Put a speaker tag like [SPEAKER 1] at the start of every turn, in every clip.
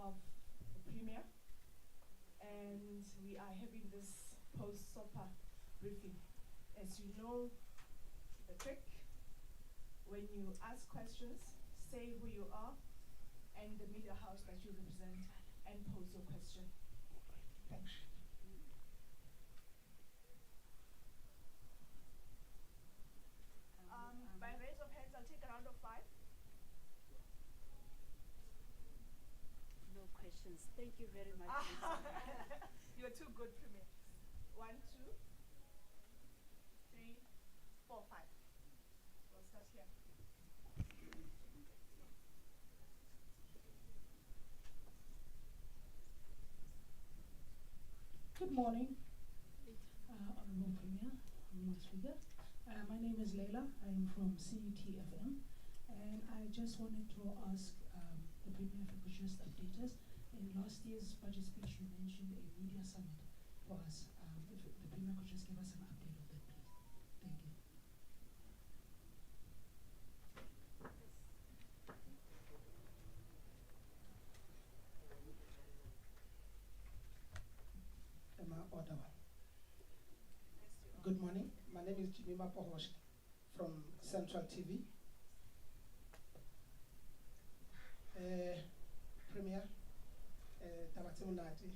[SPEAKER 1] of the Premier, and we are having this post-SOPA briefing. As you know, the trick, when you ask questions, say who you are and the media house that you represent and pose your question. Thanks. By raise of hands, I'll take a round of 5.
[SPEAKER 2] No questions. Thank you very much.
[SPEAKER 1] You're too good, Premier. 1, 2, 3, 4, 5. We'll start here.
[SPEAKER 3] Good morning, Honorable Premier, Honorable Speaker. My name is Leila. I'm from CUTFM, and I just wanted to ask the Premier if he could just update us. In last year's budget speech, you mentioned a media summit for us. If the Premier could just give us an update of that, please. Thank you.
[SPEAKER 4] Good morning. My name is Jimmy Mapohosh from Central TV. Premier, Tabatsemunati,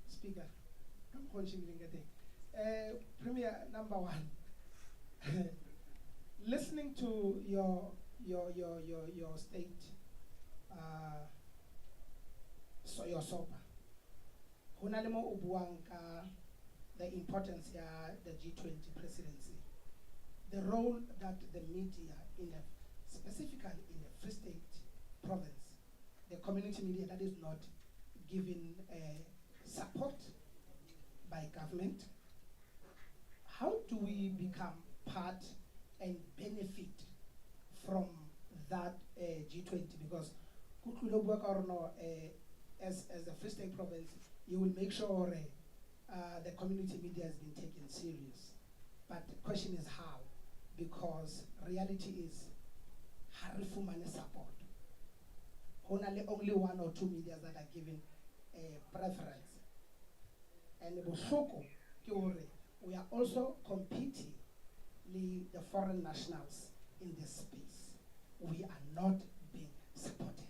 [SPEAKER 4] Speaker, Premier number 1. Listening to your state, so your SOPA, Hunalemo Ubuanka, the importance of the G20 presidency, the role that the media, specifically in the Free State province, the community media that is not given support by government, how do we become part and benefit from that G20? Because as the Free State province, you will make sure the community media has been taken serious. But the question is how, because reality is harifumane support. Only 1 or 2 media that are given preference. And we are also competing with the foreign nationals in this space. We are not being supported.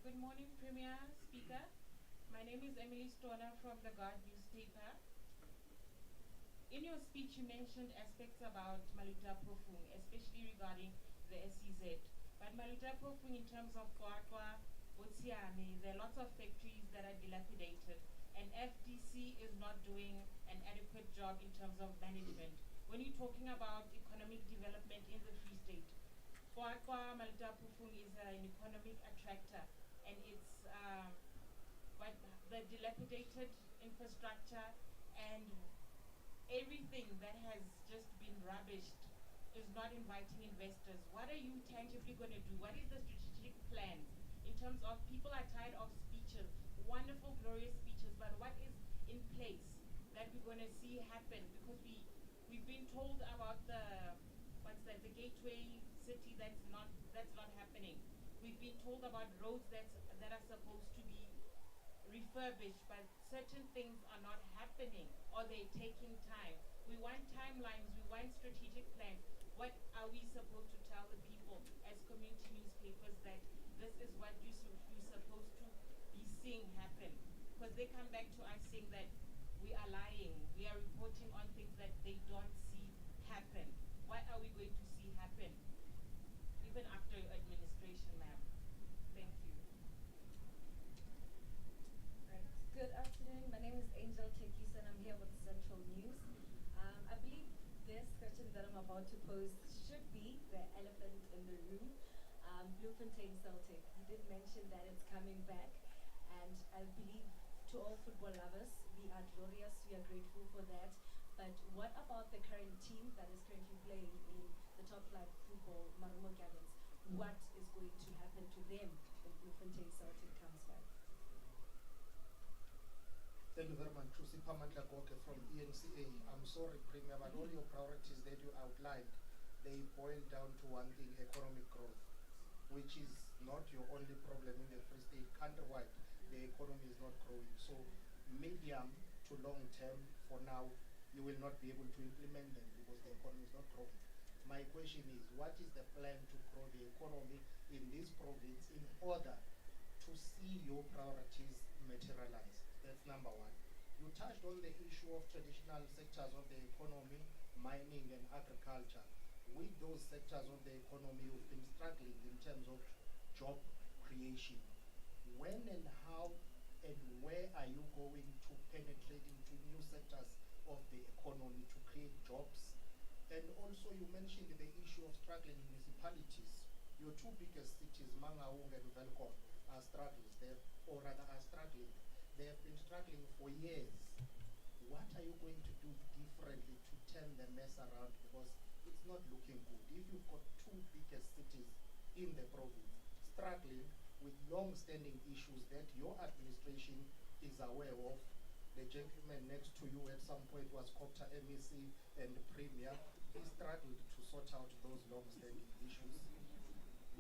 [SPEAKER 5] Good morning, Premier, Speaker. My name is Emily Stoner from the Guard newspaper. In your speech, you mentioned aspects about Maluta Profung, especially regarding the SEZ. But Maluta Profung, in terms of Kwakwa, Botsiane, there are lots of factories that are dilapidated, and FDC is not doing an adequate job in terms of management. When you're talking about economic development in the Free State, Kwakwa, Maluta Profung is an economic attractor, and it's but the dilapidated infrastructure and everything that has just been rubbished is not inviting investors. What are you tangibly going to do? What is the strategic plan in terms of people are tired of speeches, wonderful, glorious speeches, but what is in place that we're going to see happen? Because we've been told about the gateway city that's not happening. We've been told about roads that are supposed to be refurbished, but certain things are not happening or they're taking time. We want timelines, we want strategic plans. What are we supposed to tell the people as community newspapers that this is what you're supposed to be seeing happen? Because they come back to us saying that we are lying, we are reporting on things that they don't see happen. What are we going to see happen, even after your administration, ma'am? Thank you.
[SPEAKER 6] Right. Good afternoon. My name is Angel Tekis and I'm here with Central News. I believe this question that I'm about to pose should be the elephant in the room. Bloemfontein Celtic. You did mention that it's coming back, and I believe to all football lovers, we are glorious, we are grateful for that. But what about the current team that is currently playing in the top flight football, Marumo Gardens? What is going to happen to them when Bloemfontein Celtic comes back?
[SPEAKER 7] Thank you very much. Trusipa Mandlagoke from ENCA. I'm sorry, Premier, but all your priorities that you outlined, they boil down to one thing, economic growth, which is not your only problem in the Free State. Countrywide, the economy is not growing. So medium to long term, for now, you will not be able to implement them because the economy is not growing. My question is, what is the plan to grow the economy in this province in order to see your priorities materialize? That's number one. You touched on the issue of traditional sectors of the economy, mining and agriculture. With those sectors of the economy, you've been struggling in terms of job creation. When and how and where are you going to penetrate into new sectors of the economy to create jobs? And also you mentioned the issue of struggling municipalities. Your two biggest cities, Mangaung and Velkom, are struggling there, or rather are struggling. They have been struggling for years. What are you going to do differently to turn the mess around? Because it's not looking good. If you've got two biggest cities in the province struggling with long-standing issues that your administration is aware of, the gentleman next to you at some point was Copter MEC and Premier. He struggled to sort out those long-standing issues.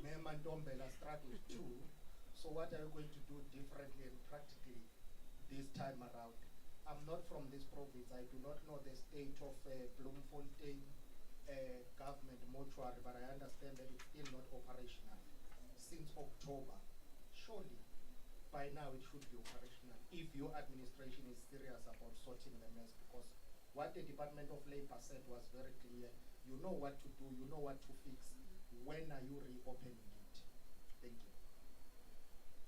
[SPEAKER 7] Mayor Mandombela struggled too. So what are you going to do differently and practically this time around? I'm not from this province. I do not know the state of Bloemfontein government mortuary, but I understand that it's still not operational since October. Surely, by now it should be operational if your administration is serious about sorting the mess, because what the Department of Labor said was very clear. You know what to do, you know what to fix. When are you reopening it? Thank you.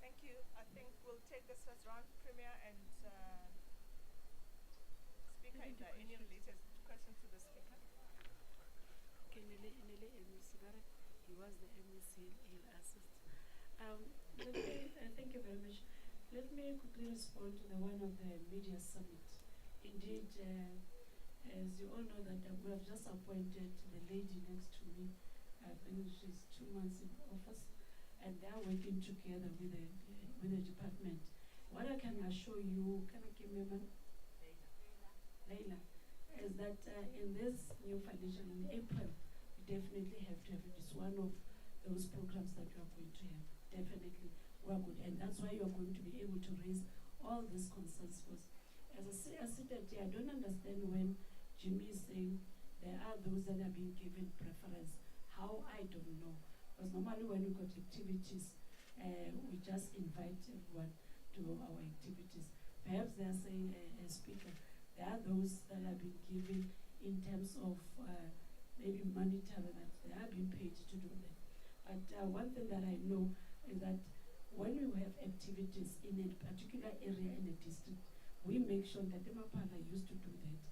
[SPEAKER 1] Thank you. I think we'll take this first round, Premier and Speaker. Is there any related question to the Speaker?
[SPEAKER 2] Okay, he was the MEC, he'll assist. Thank you very much. Let me quickly respond to the one of the media summit. Indeed, as you all know that we have just appointed the lady next to me. I think she's 2 months in office, and they are working together with the department. What I can assure you, can I give me a minute? Leila, is that in this new financial in April, we definitely have to have it. It's one of those programs that we are going to have. Definitely, we are good, and that's why you are going to be able to raise all these concerns first. As I said that I don't understand when Jimmy is saying there are those that are being given preference. How, I don't know. Because normally when we got activities, we just invite everyone to our activities. Perhaps they are saying, Speaker, there are those that are being given in terms of maybe monetary, that they are being paid to do that. But one thing that I know is that when we have activities in a particular area in a district, we make sure that the Mapala used to do that.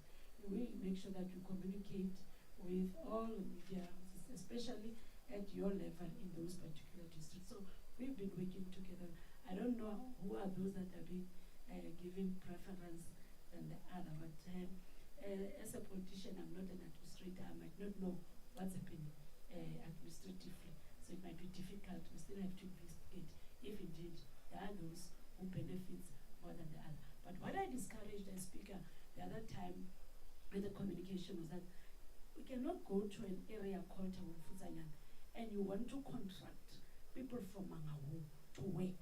[SPEAKER 2] We make sure that we communicate with all media, especially at your level in those particular districts. So we've been working together. I don't know who are those that are being given preference than the other, but as a politician, I'm not an administrator. I might not know what's happening administratively. So it might be difficult. We still have to investigate if indeed there are those who benefit more than the other. But what I discouraged as Speaker the other time with the communication was that we cannot go to an area called Tawufuzanyan and you want to contract people from Mangaung to work,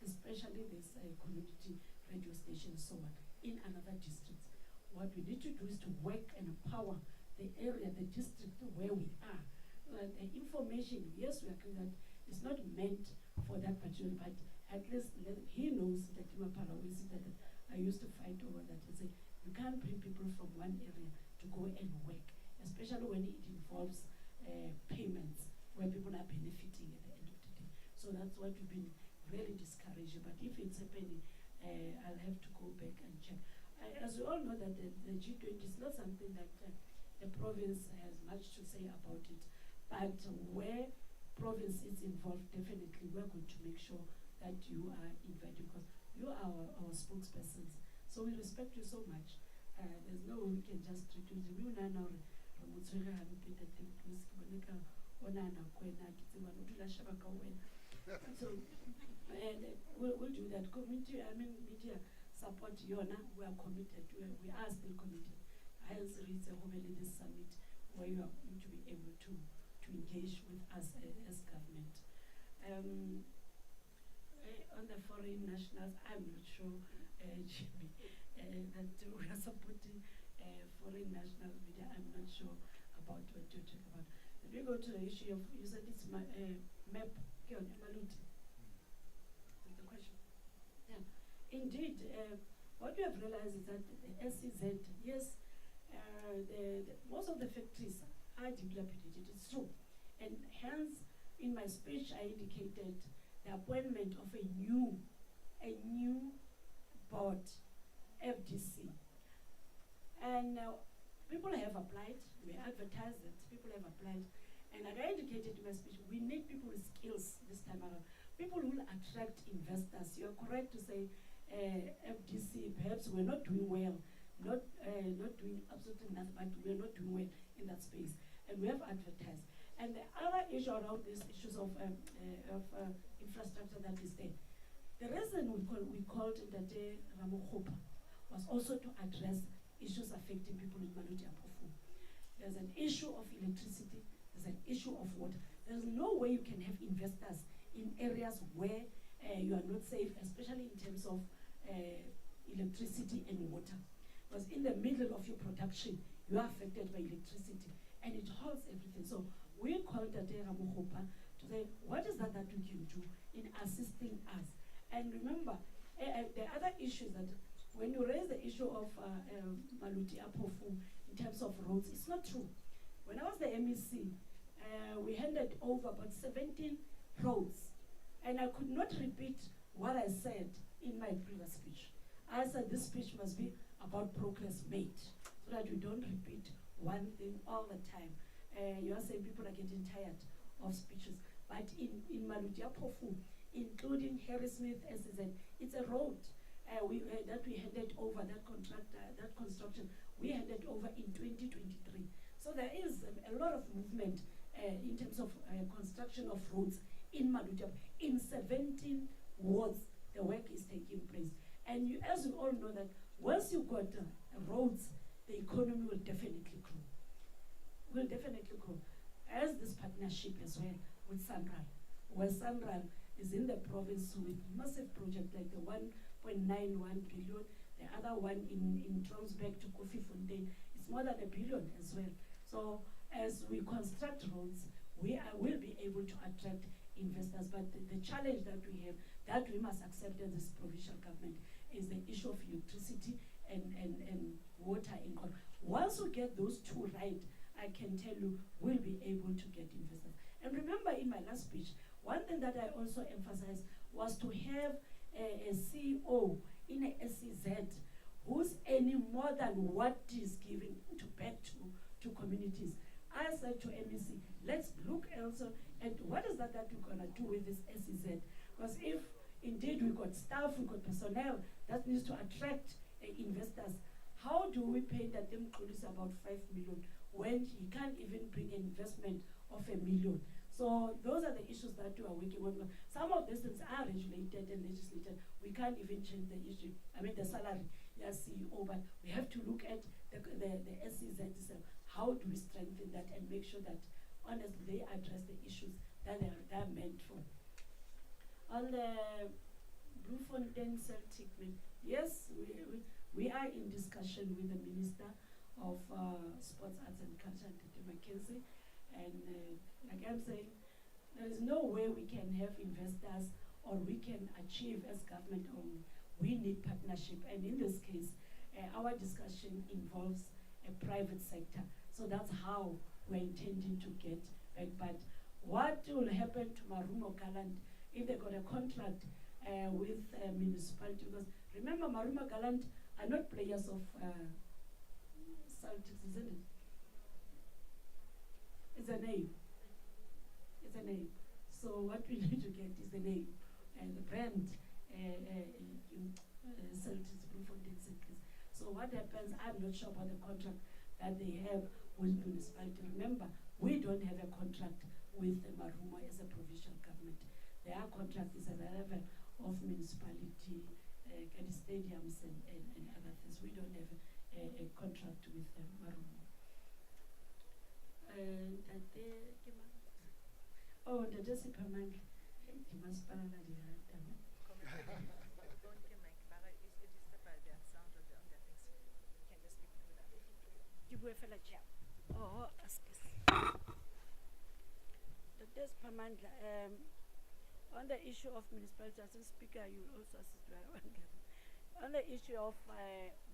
[SPEAKER 2] especially this community radio station, so on, in another district. What we need to do is to work and empower the area, the district where we are. The information, yes, we agree that it's not meant for that particular, but at least he knows that that I used to fight over that and say, you can't bring people from one area to go and work, especially when it involves payments where people are benefiting at the end of the day. So that's what we've been really discouraging. But if it's happening, I'll have to go back and check. As we all know that the G20 is not something that the province has much to say about it. But where province is involved, definitely we're going to make sure that you are invited, because you are our spokespersons. So we respect you so much. There's no way we can just treat you. So, and we'll do that. Community, media support yona, we are committed, we are still committed. Hence, it's a this summit where you are going to be able to engage with us as government. On the foreign nationals, I'm not sure, Jimmy, that we are supporting foreign national media. I'm not sure about what you're talking about. Let me go to the issue of, you said it's my map, Maluti. That's the question. Yeah. Indeed, what we have realized is that the SEZ, yes, most of the factories are dilapidated, it's true. And hence, in my speech, I indicated the appointment of a new board, FDC. And people have applied, we advertised it, people have applied. And like I indicated in my speech, we need people with skills this time around. People who will attract investors. You're correct to say FDC, perhaps we're not doing well, not doing absolutely nothing, but we're not doing well in that space. And we have advertised. And the other issue around these issues of infrastructure that is there, the reason we called Ndate Ramokgopa was also to address issues affecting people in Maluti Apofu. There's an issue of electricity, there's an issue of water. There's no way you can have investors in areas where you are not safe, especially in terms of electricity and water. Because in the middle of your production, you are affected by electricity, and it halts everything. So we called Ndate Ramokgopa to say, what is that we can do in assisting us? And remember, the other issue is that when you raise the issue of Maluti Apofu in terms of roads, it's not true. When I was the MEC, we handed over about 17 roads, and I could not repeat what I said in my previous speech. I said this speech must be about progress made, so that we don't repeat one thing all the time. You are saying people are getting tired of speeches, but in Maluti Apofu, including Harry Smith SZ, it's a road that we handed over, that contractor, that construction, we handed over in 2023. So there is a lot of movement in terms of construction of roads in Maluti. In 17 wards, the work is taking place. And as you all know that once you got roads, the economy will definitely grow. Will definitely grow. As this partnership as well with Sanral, where Sanral is in the province with massive project like the 1.91 billion, the other one in Transberg to Kofi Fontaine, it's more than $1 billion as well. So as we construct roads, we will be able to attract investors, but the challenge that we have, that we must accept as this provincial government, is the issue of electricity and water in Kona. Once we get those two right, I can tell you we'll be able to get investors. And remember, in my last speech, one thing that I also emphasized was to have a CEO in a SEZ who's earning more than what is giving back to communities. I said to MEC, let's look also at what is that we're gonna do with this SEZ. Because if indeed we got staff, we got personnel that needs to attract investors, how do we pay that them produce about 5 million when he can't even bring an investment of $1 million? So those are the issues that we are working on. Some of these things are regulated and legislated. We can't even change the issue. I mean the salary, yes, CEO, but we have to look at the SEZ itself. How do we strengthen that and make sure that honestly they address the issues that they're meant for? On the Bloemfontein Celtic, yes, we are in discussion with the Minister of Sports, Arts and Culture, Dr. Mackenzie, and like I'm saying, there is no way we can have investors or we can achieve as government only. We need partnership, and in this case, our discussion involves a private sector. So that's how we're intending to get back. But what will happen to Marumo Gallant if they got a contract with a municipality? Because remember, Marumo Gallant are not players of Celtics, isn't it? It's a name. It's a name. So what we need to get is the name and the brand, Celtics, Bloemfontein Celtics. So what happens, I'm not sure about the contract that they have with municipality. Remember, we don't have a contract with Marumo as a provincial government. Their contract is at the level of municipality, stadiums and other things. We don't have a contract with Marumo. Oh, the Jessica Mank, he must parallel the
[SPEAKER 8] Oh, excuse. Dr. Pamandla, on the issue of municipality, as a speaker, you will also assist me. On the issue of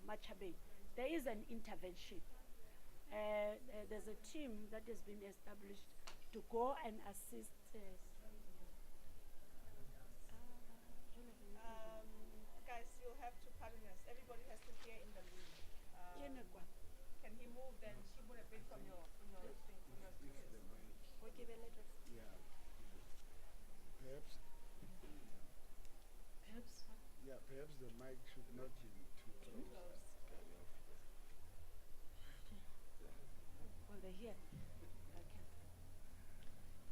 [SPEAKER 8] Machabe, there is an intervention. There's a team that has been established to go and assist.
[SPEAKER 1] Guys, you'll have to pardon us. Everybody has to hear in the room. Can he move then? She would have been from your thing, from your speakers.
[SPEAKER 9] Yeah. Perhaps. Yeah, perhaps the mic should not be too close.
[SPEAKER 8] Well, they're here. Okay.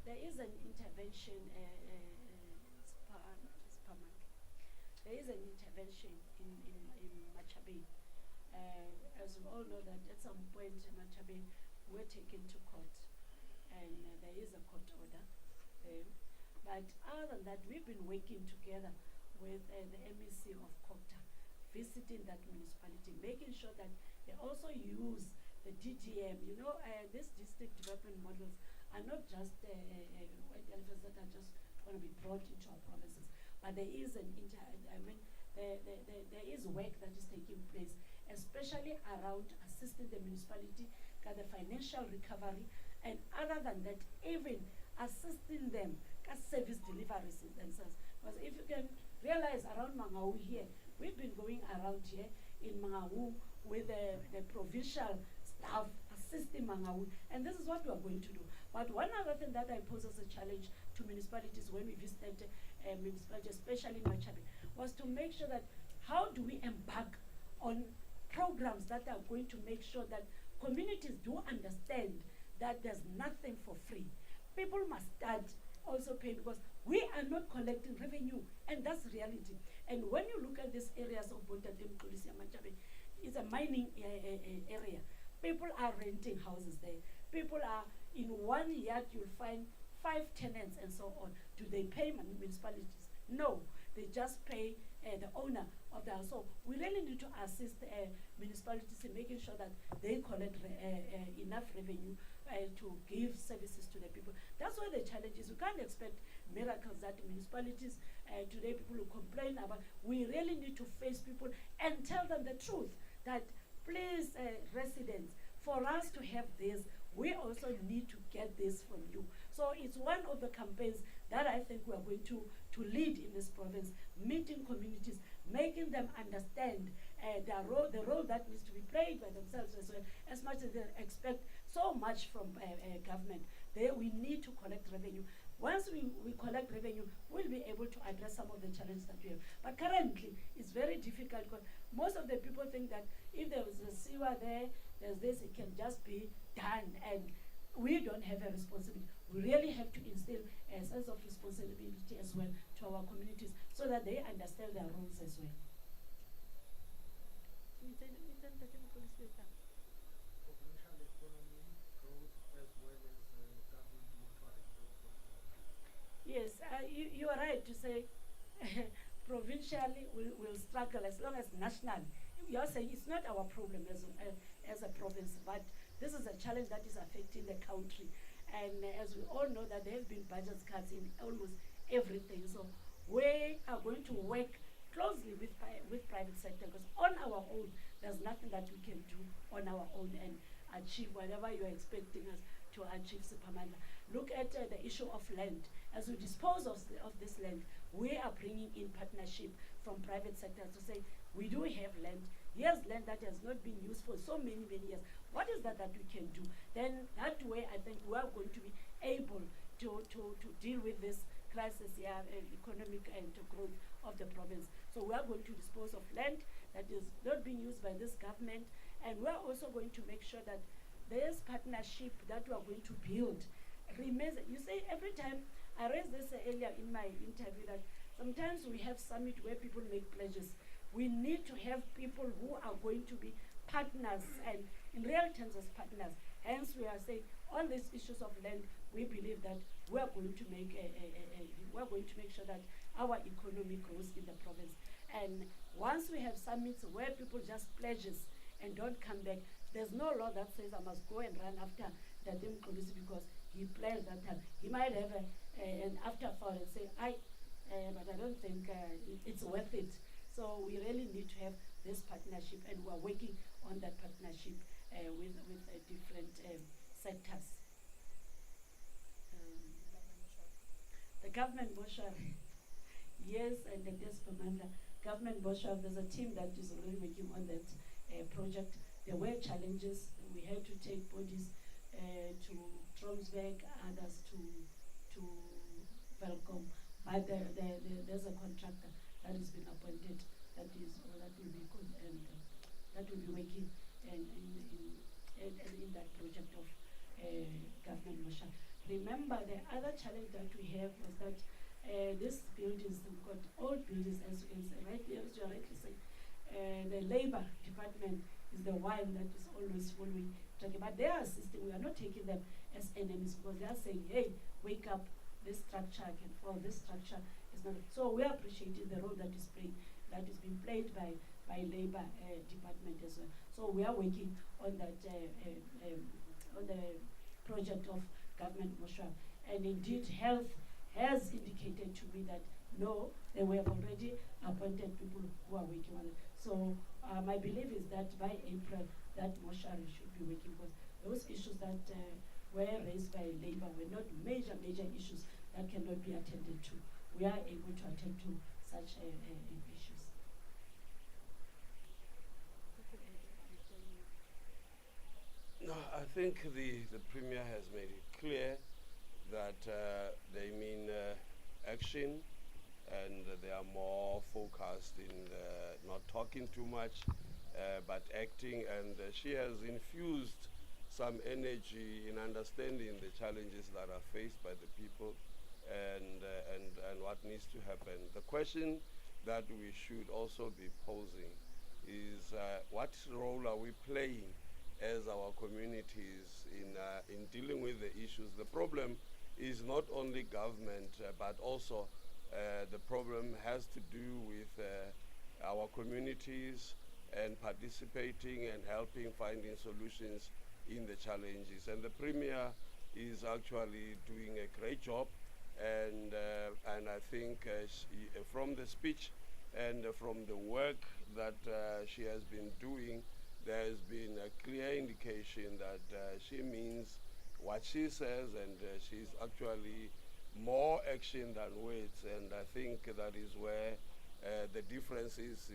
[SPEAKER 8] There is an intervention, there is an intervention in Machabe. As we all know that at some point Machabe were taken to court and there is a court order there. But other than that, we've been working together with the MEC of Kokta, visiting that municipality, making sure that they also use the DDM. You know, these district development models are not just white elephants that are just going to be brought into our provinces, but there is there is work that is taking place, especially around assisting the municipality with the financial recovery, and other than that, even assisting them with service deliveries themselves. Because if you can realize around Mangaung here, we've been going around here in Mangaung with the provincial staff assisting Mangaung, and this is what we are going to do. But one other thing that I pose as a challenge to municipalities when we visited municipalities, especially in Machabe, was to make sure that how do we embark on programs that are going to make sure that communities do understand that there's nothing for free. People must start also paying because we are not collecting revenue, and that's reality. And when you look at these areas of Bontatem, Kolisia, Machabe, it's a mining area. People are renting houses there. People are, in one yard you'll find 5 tenants and so on. Do they pay municipalities? No, they just pay the owner of the house. So we really need to assist municipalities in making sure that they collect enough revenue to give services to the people. That's why the challenge is we can't expect miracles that municipalities today people will complain about. We really need to face people and tell them the truth that please residents, for us to have this, we also need to get this from you. So it's one of the campaigns that I think we are going to lead in this province, meeting communities, making them understand the role that needs to be played by themselves as well. As much as they expect so much from government, we need to collect revenue. Once we collect revenue, we'll be able to address some of the challenges that we have. But currently, it's very difficult because most of the people think that if there was a sewer there's this, it can just be done. And we don't have a responsibility. We really have to instill a sense of responsibility as well to our communities so that they understand their roles as well.
[SPEAKER 7] Provincial economy growth as well as government monitoring growth.
[SPEAKER 8] Yes, you are right to say provincially we'll struggle as long as national. You are saying it's not our problem as a province, but this is a challenge that is affecting the country. And as we all know that there have been budget cuts in almost everything. So we are going to work closely with private sector because on our own, there's nothing that we can do on our own and achieve whatever you're expecting us to achieve, Supermanda. Look at the issue of land. As we dispose of this land, we are bringing in partnership from private sector to say, we do have land. Here's land that has not been used for so many years. What is that we can do? Then that way, I think we are going to be able to deal with this crisis here, economic and growth of the province. So we are going to dispose of land that is not being used by this government, and we are also going to make sure that this partnership that we are going to build remains. You say every time, I raised this earlier in my interview, that sometimes we have summit where people make pledges. we need to have people who are going to be partners and in real terms as partners. Hence, we are saying on these issues of land, we believe that we are going to make sure that our economy grows in the province. And once we have summits where people just pledges and don't come back, there's no law that says I must go and run after the Democracy because he pledged that time. He might have an afterthought and say, but I don't think it's worth it. So we really need to have this partnership, and we're working on that partnership with different sectors. The government mortuary, yes, and the Despermanda government mortuary, there's a team that is already working on that project. There were challenges. We had to take bodies to Tromsberg, others to Velcom, but there's a contractor that has been appointed that will be good and that will be working in that project of government mortuary. Remember, the other challenge that we have was that these buildings, we've got old buildings, as you can say, rightly, as you are rightly saying. The labor department is the one that is always following, talking, but they are assisting. We are not taking them as enemies because they are saying, hey, wake up, this structure can fall, this structure is not. So we are appreciating the role that is being played by labor department as well. So we are working on that on the project of government mortuary. And indeed, health has indicated to me that no, they have already appointed people who are working on it. So my belief is that by April, that mortuary should be working because those issues that were raised by labor were not major issues that cannot be attended to. We are able to attend to such issues.
[SPEAKER 10] No, I think the Premier has made it clear that they mean action, and they are more focused in not talking too much, but acting, and she has infused some energy in understanding the challenges that are faced by the people and what needs to happen. The question that we should also be posing is what role are we playing as our communities in dealing with the issues? The problem is not only government, but also the problem has to do with our communities and participating and helping finding solutions in the challenges. And the Premier is actually doing a great job, and I think from the speech and from the work that she has been doing, there has been a clear indication that she means what she says, and she's actually more action than words. And I think that is where the difference is,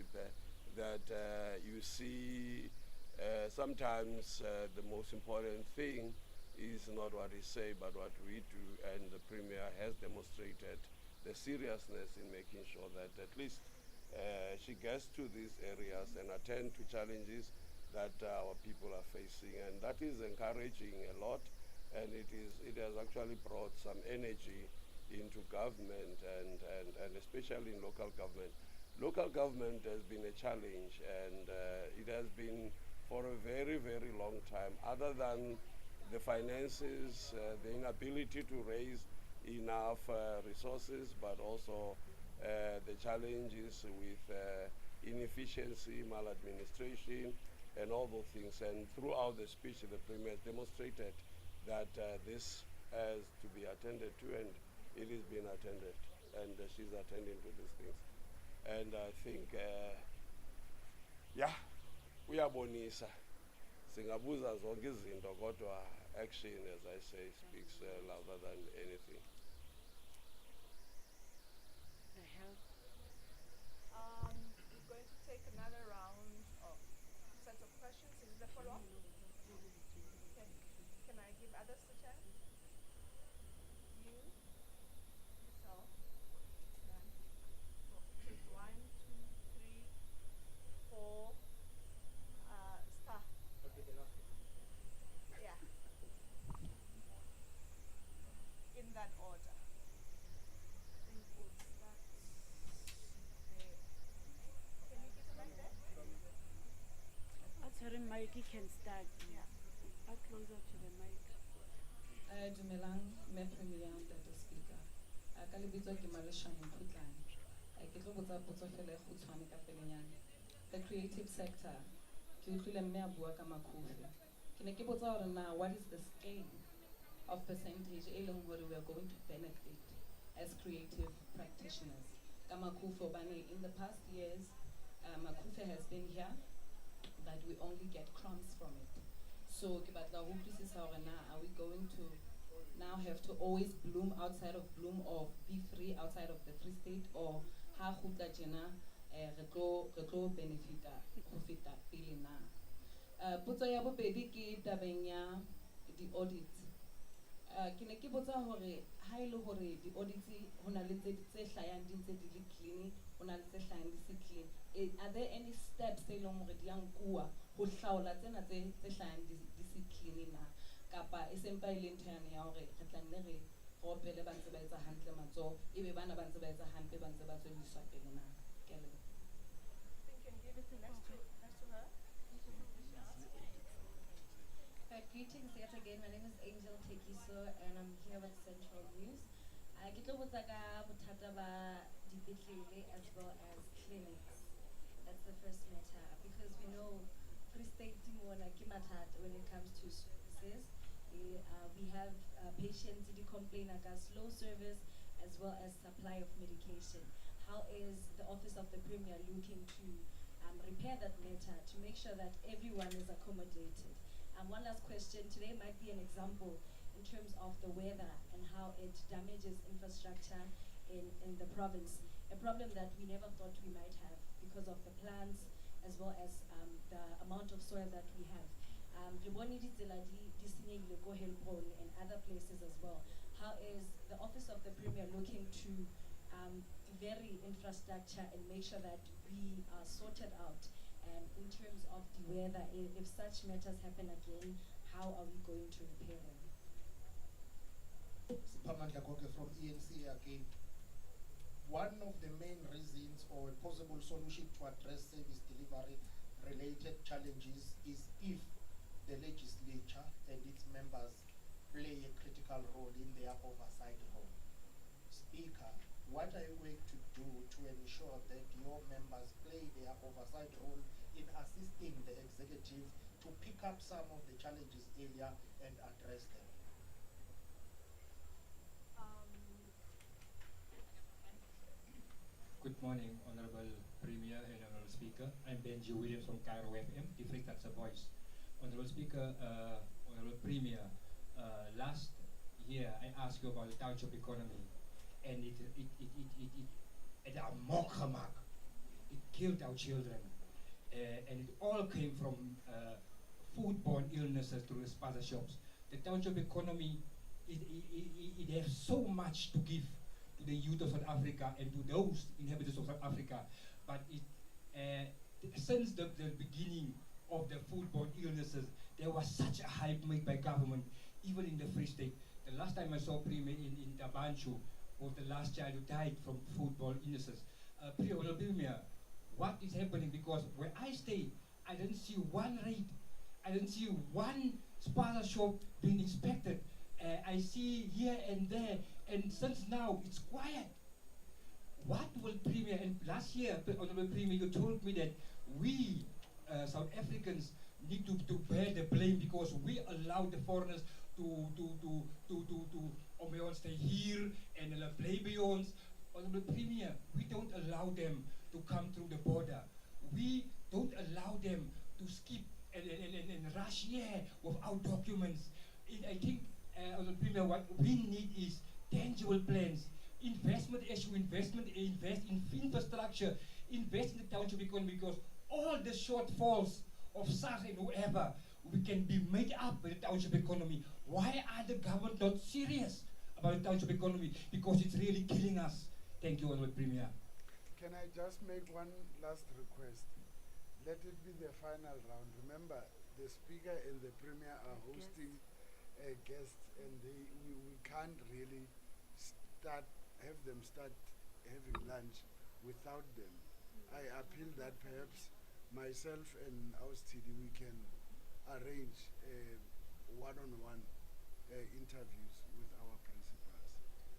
[SPEAKER 10] that you see sometimes the most important thing is not what we say, but what we do. And the Premier has demonstrated the seriousness in making sure that at least she gets to these areas and attend to challenges that our people are facing. And that is encouraging a lot, and it has actually brought some energy into government and especially in local government. Local government has been a challenge, and it has been for a very, very long time. Other than the finances, the inability to raise enough resources, but also the challenges with inefficiency, maladministration, and all those things. And throughout the speech, the Premier demonstrated that this has to be attended to, and it is being attended, and she's attending to these things. And I think, yeah, uyabonisa. Singabuza zonke izinto, kodwa action, as I say, speaks louder than anything.
[SPEAKER 1] We're going to take another round of set of questions. Is it a follow-up? Okay. Can I give others a chance? You? Yourself? None. So, 1, 2, 3, 4. Star.
[SPEAKER 7] Okay, the last one.
[SPEAKER 1] Yeah. In that order.
[SPEAKER 8] Jackie can start. Yeah. Closer to the mic.
[SPEAKER 11] Dumelang, me Premier Ntate Speaker. Ka lebitso ke Maleshane Mkhutlane. Ke tlo botsa potso fela e kgutshwane ka pelenyana. The creative sector, ke utlwile mme a bua ka makhufe. Ke ne ke botsa hore na what is the scale of percentage e leng hore we are going to benefit as creative practitioners? Ka makhufe hobane in the past years, makhufe has been here, but we only get crumbs from it. So ke batla ho utlwisisa hore na are we going to now have to always bloom outside of bloom or be free outside of the Free State, or ha khutla tjena re tlo benefita ho feta pele na? Potso ya bobedi ke tabeng ya di-audits. Ke ne ke botsa hore ha e le hore di-audits ho na le tse hlayang di ntse di le clean, ho na le tse hlayang di se clean, are there any steps tse leng hore di a nkuwa ho hlaola tsena tse hlayang di se clean na? Kapa e sempa e le ntho yane ya hore re tla nne re opele ba ntse ba etsa hantle matsoho, ebe bana ba ntse ba etsa hantle ba ntse ba tswelliswa pele na? Ke a leboha.
[SPEAKER 1] I think you can give it to next to her.
[SPEAKER 6] Greetings yet again. My name is Angel Tekiso and I'm here with Central News. Ke tlo botsa ka bothata ba dipetlele as well as clinics. That's the first matter, because we know Free State mona ke mathata when it comes to services. We have patients who complain about slow service as well as supply of medication. How is the Office of the Premier looking to repair that matter to make sure that everyone is accommodated? And one last question, today might be an example in terms of the weather and how it damages infrastructure in the province. A problem that we never thought we might have because of the plants as well as the amount of soil that we have. Reboni ditsela di senyehile ko Helpon and other places as well. How is the Office of the Premier looking to vary infrastructure and make sure that we are sorted out? And in terms of the weather, if such matters happen again, how are we going to repair them?
[SPEAKER 7] Siphamandla Goge from ENC again. One of the main reasons or a possible solution to address service delivery related challenges is if the legislature and its members play a critical role in their oversight role. Speaker, what are you going to do to ensure that your members play their oversight role in assisting the executive to pick up some of the challenges earlier and address them?
[SPEAKER 12] Good morning, Honorable Premier and Honorable Speaker. I'm Benji Williams from Cairo FM, the Free That's a Voice. Honorable Speaker, Honorable Premier, last year I asked you about the township economy, and it killed our children, and it all came from foodborne illnesses through the sponsorships. The township economy, it has so much to give to the youth of South Africa and to those inhabitants of South Africa, but since the beginning of the foodborne illnesses, there was such a hype made by government, even in the Free State. The last time I saw Premier in Tabanchu was the last child who died from foodborne illnesses. Premier, what is happening? Because where I stay, I didn't see one raid, I didn't see one spaza shop being inspected. I see here and there, and since now it's quiet. What will Premier, and last year, Honorable Premier, you told me that we, South Africans, need to bear the blame because we allow the foreigners to stay here and the plebeians. Honorable Premier, we don't allow them to come through the border. We don't allow them to skip and rush here without documents. I think, Honorable Premier, what we need is tangible plans. Investment issue, invest in infrastructure, invest in the township economy, because all the shortfalls of SARS and whoever, we can be made up with the township economy. Why are the government not serious about the township economy? Because it's really killing us. Thank you, Honorable Premier.
[SPEAKER 9] Can I just make one last request? Let it be the final round. Remember, the Speaker and the Premier are hosting a guest, and we can't really have them start having lunch without them. I appeal that perhaps myself and Austidi, we can arrange one-on-one interviews with our principals.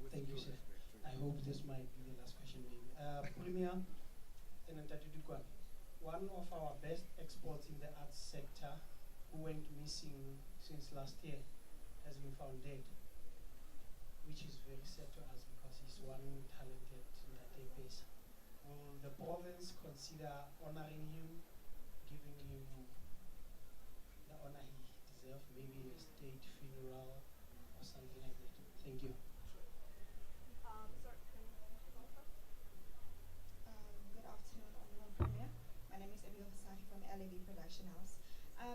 [SPEAKER 9] With
[SPEAKER 4] Thank you,
[SPEAKER 9] due
[SPEAKER 4] sir.
[SPEAKER 9] respect.
[SPEAKER 4] I hope this might be the last question, maybe. Premier and Ntatudukwan, one of our best exports in the arts sector who went missing since last year has been found dead, which is very sad to us because he's one talented database. Will the province consider honoring him, giving him the honor he deserves, maybe a state funeral or something like that? Thank you.
[SPEAKER 13] Good afternoon, Honorable Premier. My name is Abigail Fasari from LAB Production House.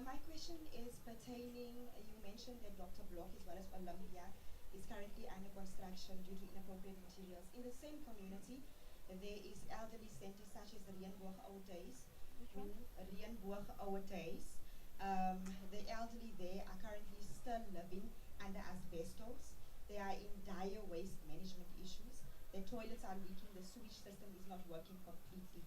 [SPEAKER 13] My question is pertaining, you mentioned that Dr. Block as well as Olympia is currently under construction due to inappropriate materials. In the same community, there is elderly centers such as the Rienboog Oude Days.
[SPEAKER 8] Which one?
[SPEAKER 13] Rienboog Oude Days. The elderly there are currently still living under asbestos. They are in dire waste management issues. The toilets are leaking, the sewage system is not working completely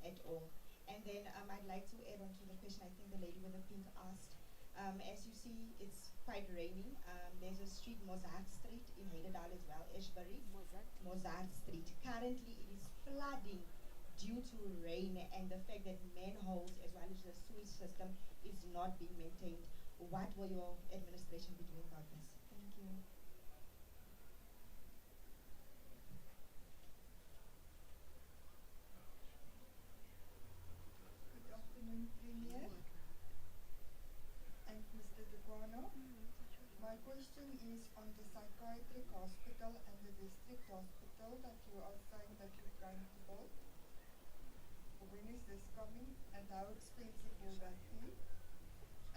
[SPEAKER 13] at all. And then I'd like to add on to the question I think the lady with the pink asked. As you see, it's quite raining. There's a street, Mozart Street in Heidelberg as well, Ashbury. Mozart Street. Currently, it is flooding due to rain and the fact that manholes as well as the sewage system is not being maintained. What will your administration be doing about this? Thank you.
[SPEAKER 14] Good afternoon, Premier and Mr. Dukwano. My question is on the psychiatric hospital and the district hospital that you are saying that you're going to build. When is this coming and how expensive will that be?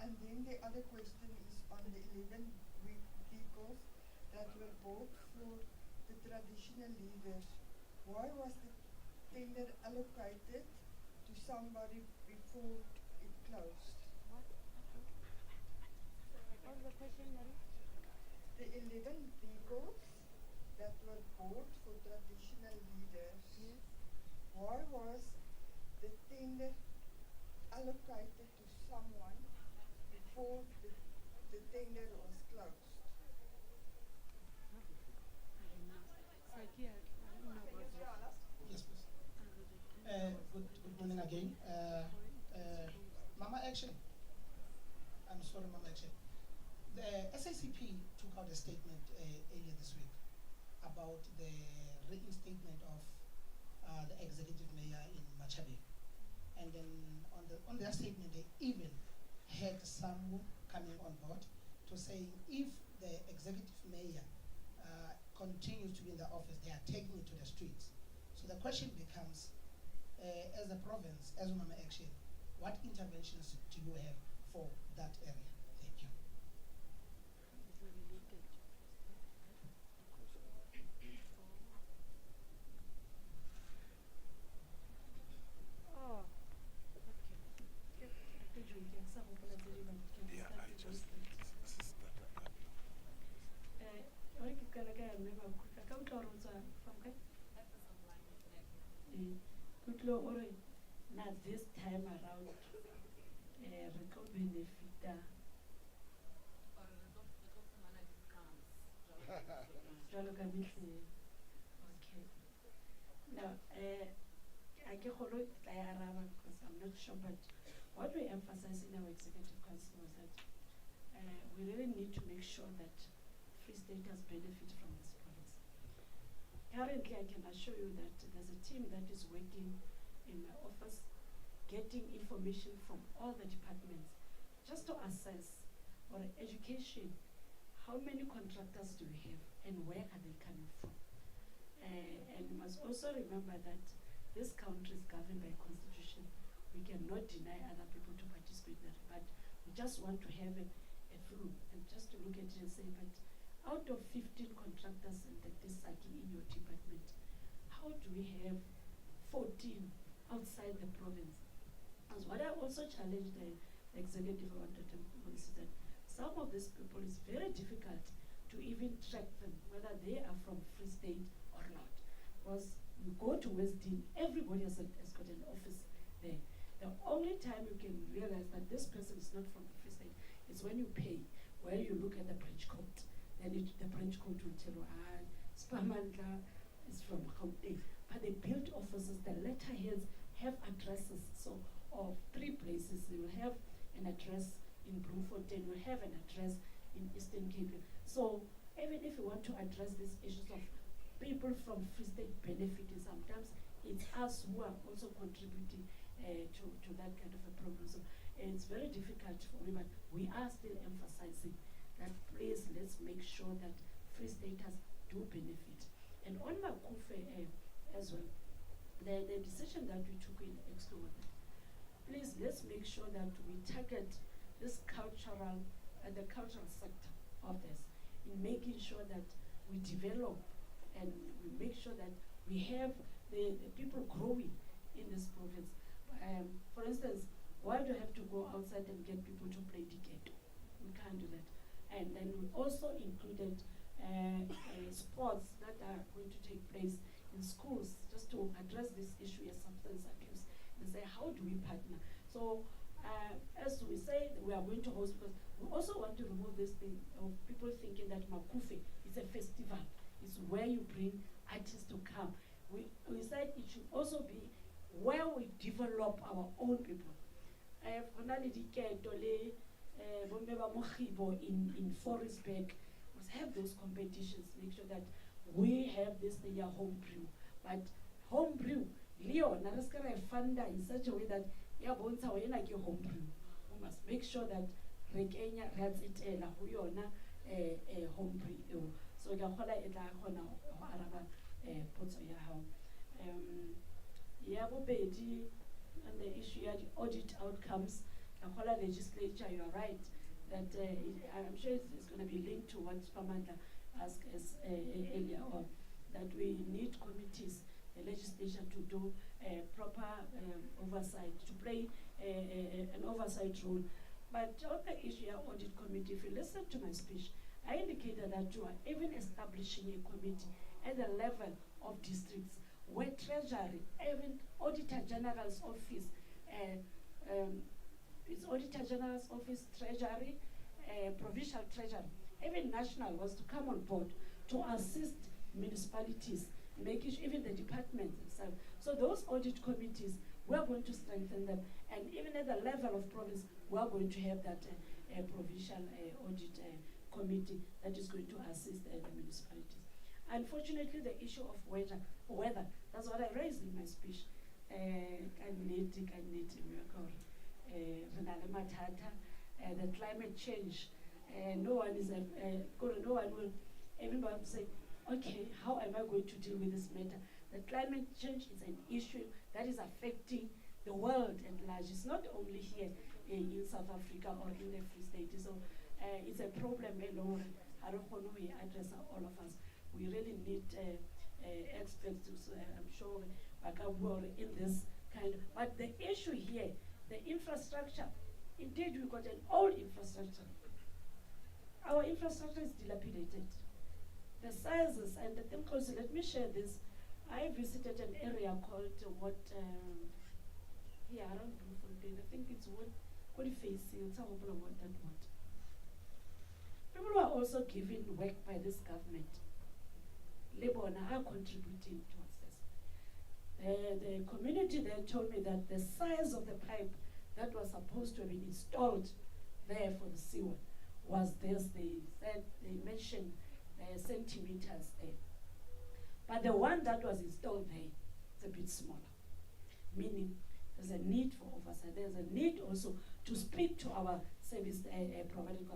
[SPEAKER 14] And then the other question is on the 11 vehicles that were bought for the traditional leaders. Why was the tender allocated to somebody before it closed?
[SPEAKER 8] What was the question, Mary?
[SPEAKER 14] The 11 vehicles that were bought for traditional leaders.
[SPEAKER 8] Yes.
[SPEAKER 14] Why was the tender allocated to someone before the tender was closed?
[SPEAKER 4] Yes, please. Good morning again. Mama Action. I'm sorry, Mama Action. The SACP took out a statement earlier this week about the reinstatement of the executive mayor in Machabe. And then on their statement, they even had some coming on board to saying if the executive mayor continues to be in the office, they are taking it to the streets. So the question becomes, as a province, as Mama Action, what interventions do you have for that area? Thank you.
[SPEAKER 8] Oh, okay.
[SPEAKER 10] Yeah, I just
[SPEAKER 8] now this time around, we go benefit okay. Now, I can follow because I'm not sure, but what we emphasize in our executive council was that we really need to make sure that Free Staters benefit from this policy. Currently, I can assure you that there's a team that is working in my office, getting information from all the departments, just to assess for education, how many contractors do we have and where are they coming from? And you must also remember that this country is governed by constitution. We cannot deny other people to participate in that, but we just want to have a few and just to look at it and say, but out of 15 contractors and that is sucking in your department, how do we have 14 outside the province? As what I also challenged the executive wanted to is that some of these people is very difficult to even track them, whether they are from Free State or not. Because you go to West Dean, everybody has got an office there. The only time you can realize that this person is not from the Free State It's when you pay, where you look at the branch code, then the branch code will tell you, Spamandla is from Gauteng. But they built offices, the letterheads have addresses. So of 3 places, they will have an address in Bloemfontein, will have an address in Eastern Cape. So even if you want to address these issues of people from Free State benefiting, sometimes it's us who are also contributing to that kind of a problem. So it's very difficult for me, but we are still emphasizing that please let's make sure that Free Staters do benefit. And on Makufe as well, the decision that we took in Exco was that please let's make sure that we target this cultural the cultural sector of this in making sure that we develop and we make sure that we have the people growing in this province. For instance, why do you have to go outside and get people to play diketo? We can't do that. And then we also included sports that are going to take place in schools just to address this issue of substance abuse and say, how do we partner? So as we say, we are going to host, because we also want to remove this thing of people thinking that Makufe is a festival. It's where you bring artists to come. We said it should also be where we develop our own people. In Forestburg, must have those competitions, make sure that we have this thing here, home brew. But home brew, Leo, Naraskara Funda in such a way that home brew. We must make sure that Rekenya has it home brew. So Gahola Eda Hona Araba Potso Yahoo. Yabobedi and the issue of the audit outcomes, Gahola legislature, you are right, that I'm sure it's going to be linked to what Spamanda asked us earlier on, that we need committees, the legislature to do proper oversight, to play an oversight role. But on the issue of audit committee, if you listen to my speech, I indicated that you are even establishing a committee at the level of districts where Treasury, even Auditor General's office, it's Auditor General's office, Treasury, Provincial Treasury, even National was to come on board to assist municipalities, making sure even the departments themselves. So those audit committees, we are going to strengthen them, and even at the level of province, we are going to have that provincial audit committee that is going to assist the municipalities. Unfortunately, the issue of weather, that's what I raised in my speech. The climate change, no one will, everybody will say, okay, how am I going to deal with this matter? The climate change is an issue that is affecting the world at large. It's not only here in South Africa or in the Free State. So it's a problem alone. I don't know we address all of us. We really need experts to, I'm sure, in this kind of, but the issue here, the infrastructure, indeed we've got an old infrastructure. Our infrastructure is dilapidated. The sizes and the thing close, let me share this. I visited an area called here around Bloemfontein. I think it's what facing, it's about that word. People who are also given work by this government, Lebona are contributing towards this. The community there told me that the size of the pipe that was supposed to have been installed there for the sewer was this. They said, they mentioned centimeters there. But the one that was installed there is a bit smaller, meaning there's a need for oversight. There's a need also to speak to our service providers.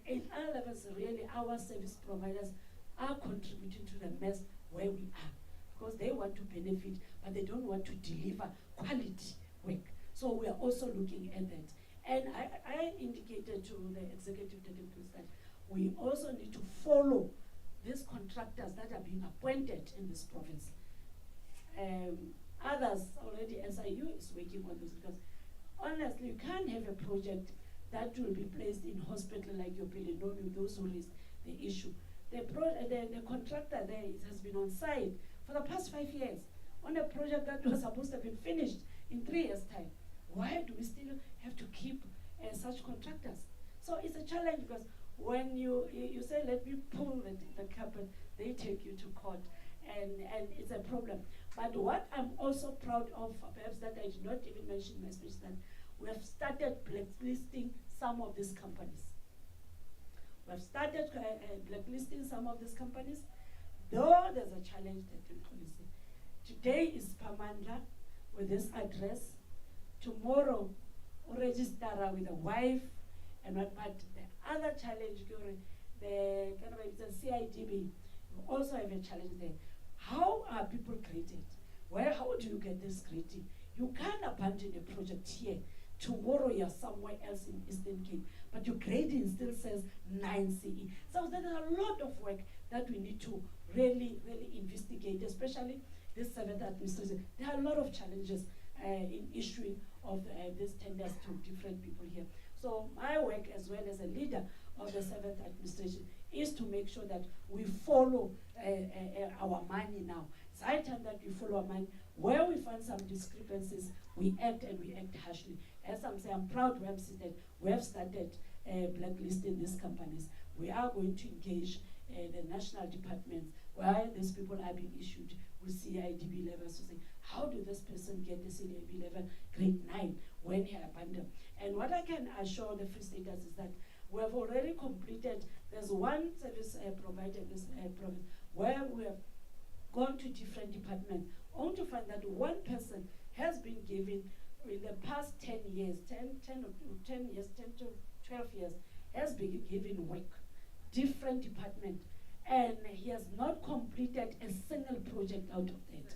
[SPEAKER 8] In other levels, really, our service providers are contributing to the mess where we are, because they want to benefit, but they don't want to deliver quality work. So we are also looking at that. And I indicated to the executive directors that we also need to follow these contractors that are being appointed in this province. Others already, SIU is working on this, because honestly, you can't have a project that will be placed in hospital like your Pelenomi, those who raised the issue. The contractor there has been on site for the past 5 years on a project that was supposed to have been finished in 3 years' time. Why do we still have to keep such contractors? So it's a challenge because when you say, let me pull the carpet, they take you to court, and it's a problem. But what I'm also proud of, perhaps that I did not even mention in my speech, that we have started blacklisting some of these companies. We have started blacklisting some of these companies, though there's a challenge that we policy. Today is Pamandla with this address. Tomorrow, register with a wife, and what, but the other challenge, the kind of it's a CIDB, you also have a challenge there. How are people created? How do you get this creative? You can't abandon a project here. Tomorrow you're somewhere else in Eastern Cape, but your grading still says 9 CE. So there's a lot of work that we need to really investigate, especially this 7th administration. There are a lot of challenges in issuing of these tenders to different people here. So my work as well as a leader of the 7th administration is to make sure that we follow our money now. It's high time that we follow our money. Where we find some discrepancies, we act, and we act harshly. As I'm saying, I'm proud we have started blacklisting these companies. We are going to engage the national departments where these people are being issued with CIDB levels to say, how do this person get the CIDB level grade 9 when he abandoned? And what I can assure the Free Staters is that we have already completed, there's one service provider in this province where we have gone to different departments, only to find that one person has been given in the past 10 years, 10 to 12 years, has been given work, different department, and he has not completed a single project out of that.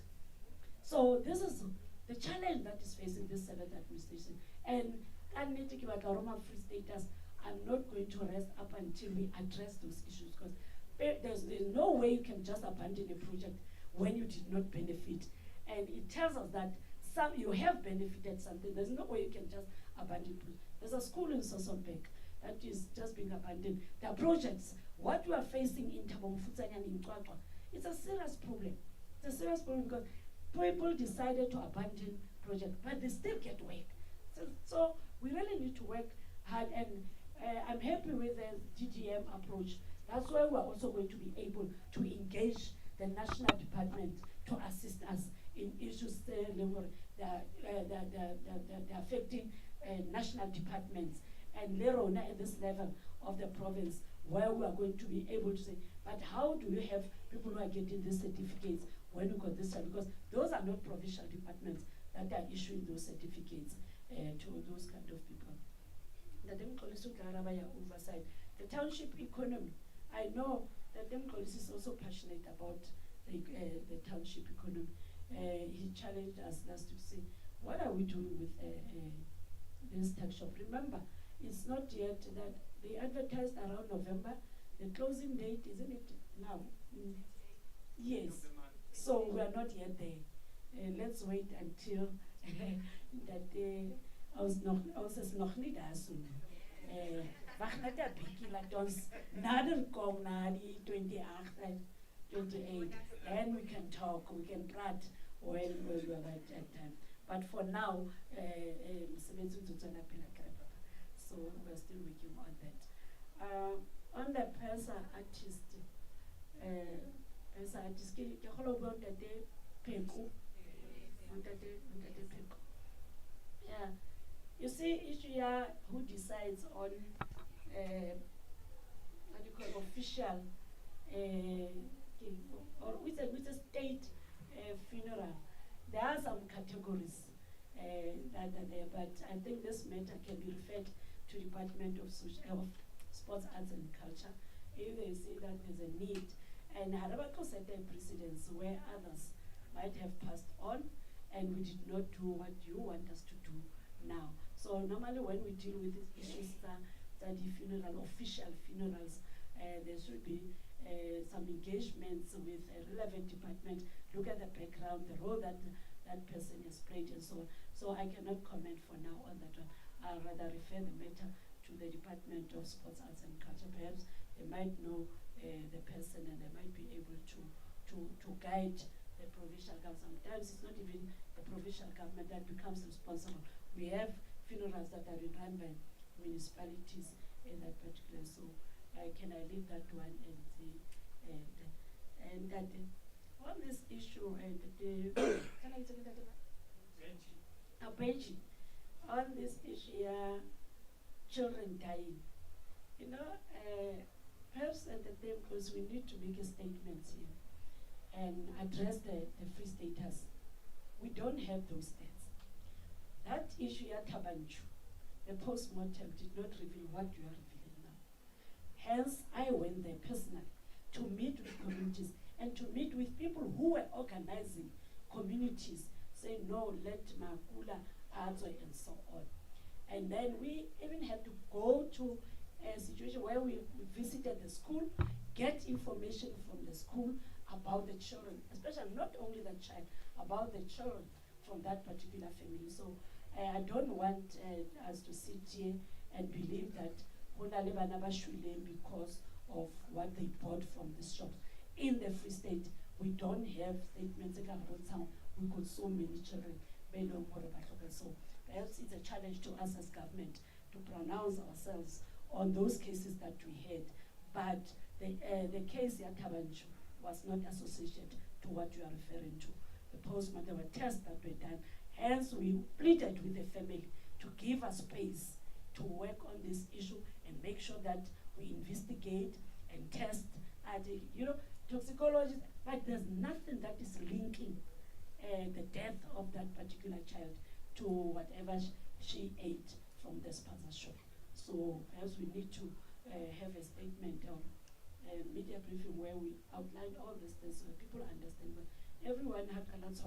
[SPEAKER 8] So this is the challenge that is facing this 7th administration. And Free Staters, I'm not going to rest up until we address those issues, because there's no way you can just abandon a project when you did not benefit. And it tells us that you have benefited something. There's no way you can just abandon projects. There's a school in Sosonbek that is just being abandoned. There are projects. What we are facing in Tabomfutsanya and in Twatwa, it's a serious problem. It's a serious problem because people decided to abandon projects, but they still get work. So we really need to work hard, and I'm happy with the GDM approach. That's why we're also going to be able to engage the national department to assist us in issues that are affecting national departments, and later on at this level of the province, where we are going to be able to say, but how do you have people who are getting these certificates when you got this one? Because those are not provincial departments that are issuing those certificates to those kind of people. The oversight. The township economy. I know that Demkolis is also passionate about the township economy. He challenged us last to say, what are we doing with this tax shop? Remember, it's not yet that they advertised around November. The closing date, isn't it now? Yes. So we are not yet there. Let's wait until that ons is nog nie daar so nie. Wag net 'n bietjie laat ons nader kom na die 28 en 28. Then we can talk, we can prat when we are at that time. But for now, so we're still working on that. On the PESA artist, ke go lo bua ntate Pheko. Yeah. You see, each year who decides on what you call official or with a state funeral, there are some categories that are there, but I think this matter can be referred to Department of Sports, Arts and Culture if they say that there's a need. And Harabako set a precedence where others might have passed on, and we did not do what you want us to do now. So normally when we deal with these issues, the funeral, official funerals, there should be some engagements with a relevant department, look at the background, the role that that person has played, and so on. So I cannot comment for now on that one. I'll rather refer the matter to the Department of Sports, Arts and Culture. Perhaps they might know the person, and they might be able to guide the provincial government. Sometimes it's not even the provincial government that becomes responsible. We have funerals that are run by municipalities in that particular. So can I leave that one and that on this issue and the can I take that Benji, on this issue, children dying, you know, perhaps at the time, because we need to make a statement here and address the free status. We don't have those stats. That issue at Tabanchu, the post-mortem did not reveal what you are revealing now. Hence, I went there personally to meet with communities and to meet with people who were organizing communities, saying, no, let Makula, Azo, and so on. And then we even had to go to a situation where we visited the school, get information from the school about the children, especially not only the child, about the children from that particular family. So I don't want us to sit here and believe that because of what they bought from the shops. In the Free State, we don't have statements about how we got so many children. So perhaps it's a challenge to us as government to pronounce ourselves on those cases that we had. But the case at Tabanchu was not associated to what you are referring to. The postmortem, there were tests that were done. Hence, we pleaded with the family to give us space to work on this issue and make sure that we investigate and test toxicology, but there's nothing that is linking the death of that particular child to whatever she ate from the sponsor shop. So perhaps we need to have a statement or a media briefing where we outline all these things so people understand. But everyone had others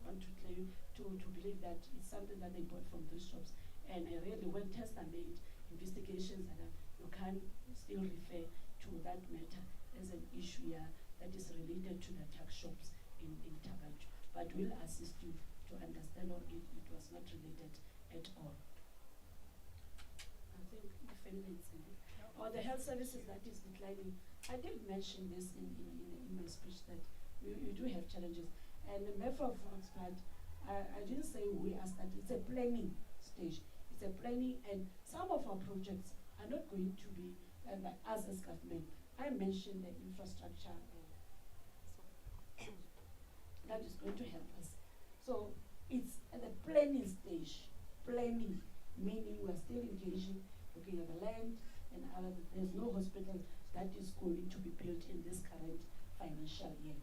[SPEAKER 8] want to claim to believe that it's something that they bought from those shops. And really, when tests are made, investigations, and you can still refer to that matter as an issue that is related to the tax shops in Tabanchu. But we'll assist you to understand or it was not related at all. I think the family or the health services that is declining. I did mention this in my speech that you do have challenges. And the method of Oxford, I didn't say we are starting, it's a planning stage. It's a planning, and some of our projects are not going to be by us as government. I mentioned the infrastructure that is going to help us. So it's at the planning stage. Planning, meaning we're still engaging, looking at the land, and there's no hospital that is going to be built in this current financial year.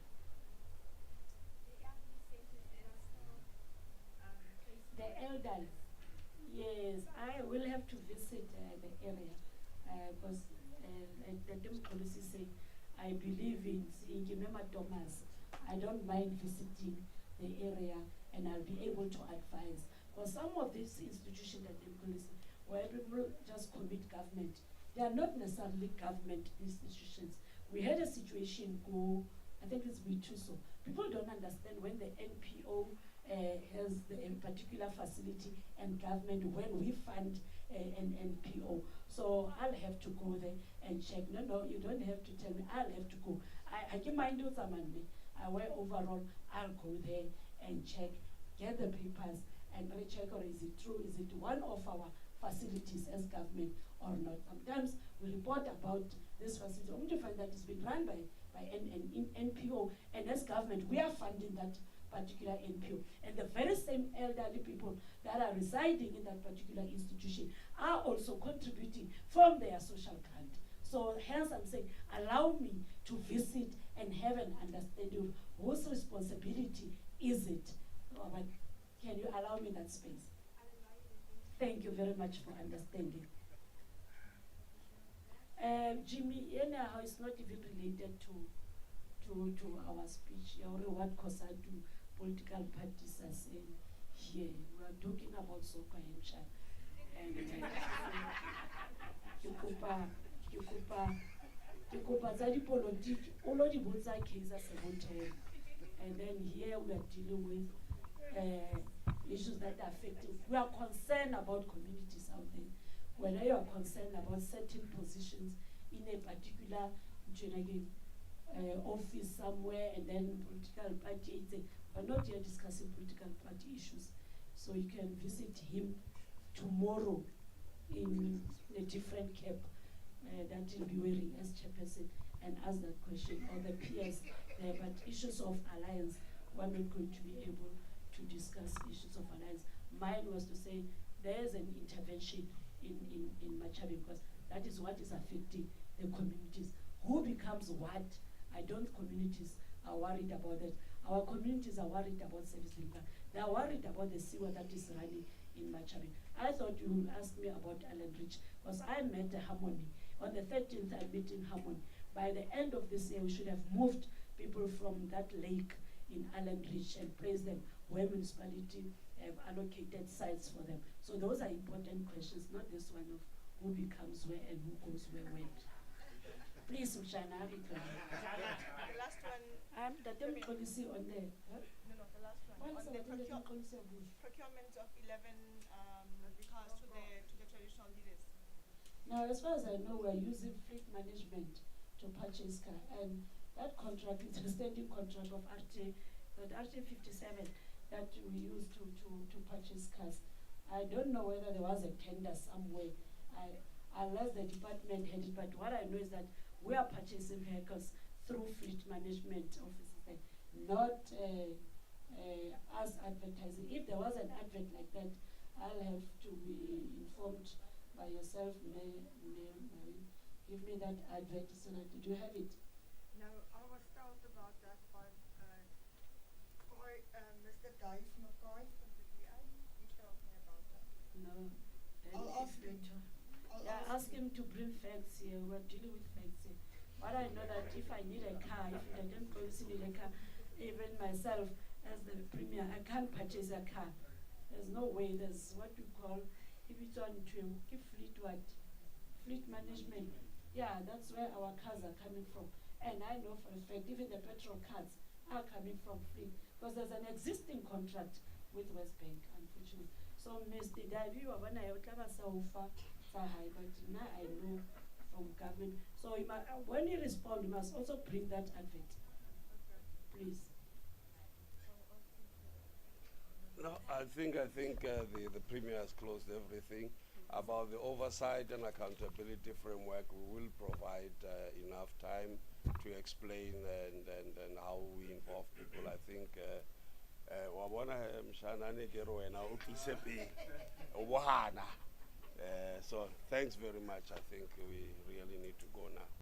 [SPEAKER 8] The elderly, yes, I will have to visit the area because the democracy say I believe in Thomas. I don't mind visiting the area and I'll be able to advise. Because some of these institutions that democracy, where people just commit government, they are not necessarily government institutions. We had a situation go, I think it's Wituso. People don't understand when the NPO has a particular facility and government when we fund an NPO. So I'll have to go there and check. No, you don't have to tell me. I'll have to go. I can mind you something. Overall, I'll go there and check, get the papers and recheck, or is it true? Is it one of our facilities as government or not? Sometimes we report about this facility only to find that it's been run by an NPO, and as government, we are funding that particular NPO. And the very same elderly people that are residing in that particular institution are also contributing from their social grant. So hence I'm saying, allow me to visit and have an understanding of whose responsibility is it. But can you allow me that space? Thank you very much for understanding. Jimmy, anyhow, it's not even related to our speech or what COSATU political parties are saying here. We are talking about SOPA and and then here we are dealing with issues that are affecting. We are concerned about communities out there. Whether you are concerned about certain positions in a particular office somewhere, and then political party, we're not here discussing political party issues. So you can visit him tomorrow in a different cap that he'll be wearing as chairperson and ask that question, or the peers there. But issues of alliance, we're not going to be able to discuss issues of alliance. Mine was to say there's an intervention in Machabi, because that is what is affecting the communities. Who becomes what? I don't communities are worried about that. Our communities are worried about service delivery. They are worried about the sewer that is running in Machabi. I thought you would ask me about Allen Rich, because I met Harmony. On the 13th, I met in Harmony. By the end of this year, we should have moved people from that lake in Allen Rich and placed them where municipality have allocated sites for them. So those are important questions, not this one of who becomes where and who goes where when. Please, Mshana.
[SPEAKER 15] The last one.
[SPEAKER 8] The policy on there. Huh?
[SPEAKER 15] No, the last one. On the procurement of 11 cars to the traditional leaders.
[SPEAKER 8] Now, as far as I know, we're using fleet management to purchase car, and that contract is a standing contract of RT, that RT 57 that we use to purchase cars. I don't know whether there was a tender somewhere, unless the department had it, but what I know is that we are purchasing vehicles through fleet management offices, not us advertising. If there was an advert like that, I'll have to be informed by yourself, Marie. Give me that advert so that do you have it?
[SPEAKER 14] No, I was told about that by Mr. Dave McCoy from the DA. He told me about that.
[SPEAKER 8] No. Then
[SPEAKER 14] I'll ask him.
[SPEAKER 8] Ask him to bring facts here. We're dealing with facts here. But I know that if I need a car, if I don't policy need a car, even myself as the premier, I can't purchase a car. There's no way. There's what we call, if it's on to fleet what? Fleet management. Yeah, that's where our cars are coming from. And I know for a fact, even the petrol cars are coming from fleet, because there's an existing contract with West Bank, unfortunately. So, Mr. Davy, when I so far, but now I know from government. So when you respond, you must also bring that advert. Please.
[SPEAKER 10] No, I think the Premier has closed everything. About the oversight and accountability framework, we will provide enough time to explain and how we involve people. I think so thanks very much. I think we really need to go now.